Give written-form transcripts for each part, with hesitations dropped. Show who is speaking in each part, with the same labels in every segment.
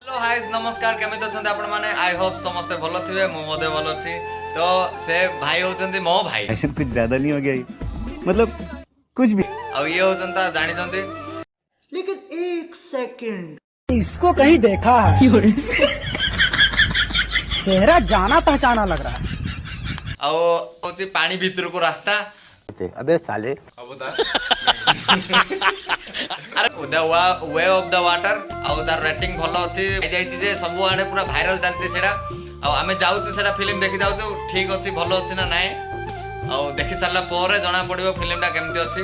Speaker 1: Hello hi नमस्कार केमिति अछंती आपण माने आई होप समस्त भलो थिबे मु मदे भलो छी तो से भाई होचंती मो भाई
Speaker 2: ऐसे कुछ ज्यादा नहीं हो गया ये? मतलब कुछ भी
Speaker 1: आ ये होचंता जानि चंती
Speaker 3: लेकिन एक सेकंड
Speaker 4: इसको कहीं देखा है चेहरा जाना पहचाना लग रहा है
Speaker 1: आ होची पानी भीतर को रास्ता
Speaker 2: अबे साले
Speaker 1: अरे the way of the water आ तार रेटिंग भलो अछि जाई छी जे सब आडे पूरा वायरल चलछि सेडा आ आमे जाउछु सेडा फिल्म देखि जाउछु ठीक अछि भलो अछि ना नाय आ देखि सारला परे जणा पडिबो फिल्मटा केमति अछि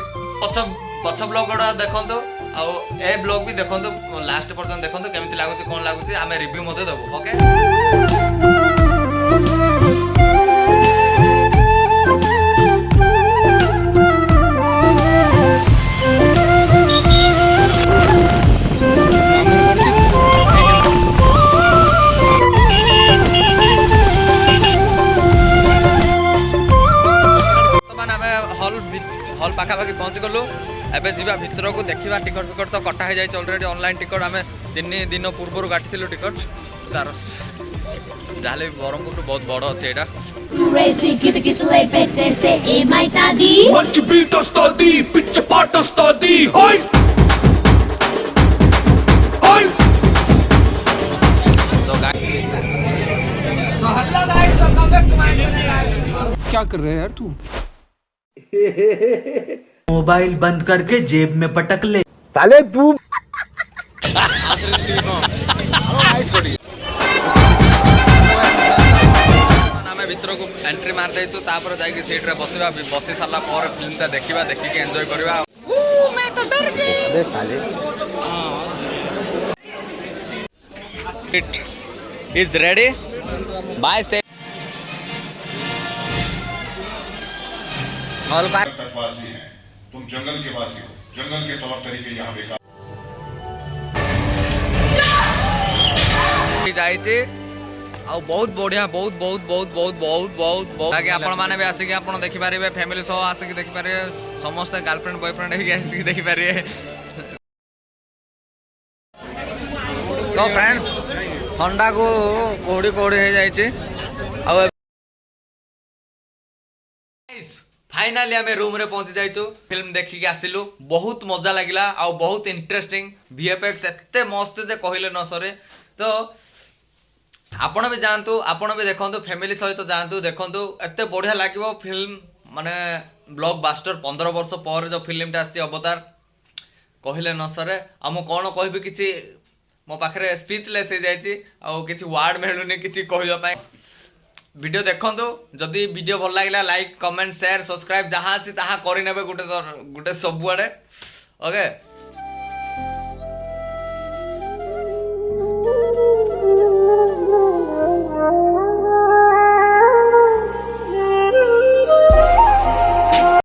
Speaker 1: पछ ब्लॉग गोडा देखंतो आ ए ब्लॉग भी देखंतो लास्ट पर्यंत देखंतो केमति लागुछि कोन लागुछि आमे रिव्यू मते देबो ओके हॉल पाखापाखि पहुँच गलु एबे जीवा भितर को देखा टिकट फिकट तो कटा हो जाए ऑलरेडी ऑनलाइन टिकट आम 3 दिन पूर्व काटी टिकट तार जहाँ ब्रह्मपुर बहुत बड़ अच्छे यहाँ
Speaker 5: Racing kita kita lay peteste mai tadi
Speaker 6: మంచి బీట్ వస్తది పిచ్చ పాట వస్తది ఓయ్ ఓయ్
Speaker 3: तो हल्ला guys welcome back to my channel guys
Speaker 6: क्या कर रहे हैं यार तू
Speaker 3: मोबाइल बंद करके जेब में पटक ले
Speaker 2: साले तू
Speaker 1: भितर को एंट्री मार देछु तापर जाई सीट रे बसिबा बसी सारला पर फिल्मटा देखिबा देखिके एंजॉय करबा मैं तो डर गई
Speaker 2: अबे साले
Speaker 1: it is ready by stay all by
Speaker 7: तटवासी हैं तुम जंगल के वासी हो जंगल के तौर तरीके यहाँ बेकार
Speaker 1: जाई छी आ बहुत बढ़िया बहुत बहुत बहुत बहुत बहुत बहुत बहुत ताकि आपण माने भी आसिक आपण देखि पारिबे फैमिली सह आसिक देखि पारिबे समस्त गर्लफ्रेंड बॉयफ्रेंड हे आसिक देखि पारिबे तो फ्रेंड्स ठंडा को कोड़ी कोड़ी हो जाई छी आ फाइनली आम रूम रे पहुंची जाइछु फिल्म देखी के आसिलु बहुत मजा लागिला आ बहुत इंटरेस्टिंग वीएफएक्स एते मस्त जे कहिले न सरे तो आपण भी जानतु आपण भी देखंतु फैमिली सहित जानतु देखंतु एते बढ़िया लागिवो फिल्म माने ब्लॉकबस्टर 15 वर्ष पर जो फिल्मटा आछि अवतार कहिले न सरे हम कोन कहबी किछि मो पाखरे स्पीचलेस हो जाइछि आ किछि वर्ड मिलुनी किछि कहबा पय वीडियो देखंतु जदि वीडियो भल लागिला लाइक कमेंट शेयर सब्सक्राइब जहां अछि ताहा करि नेबे गुटे सब आडे ओके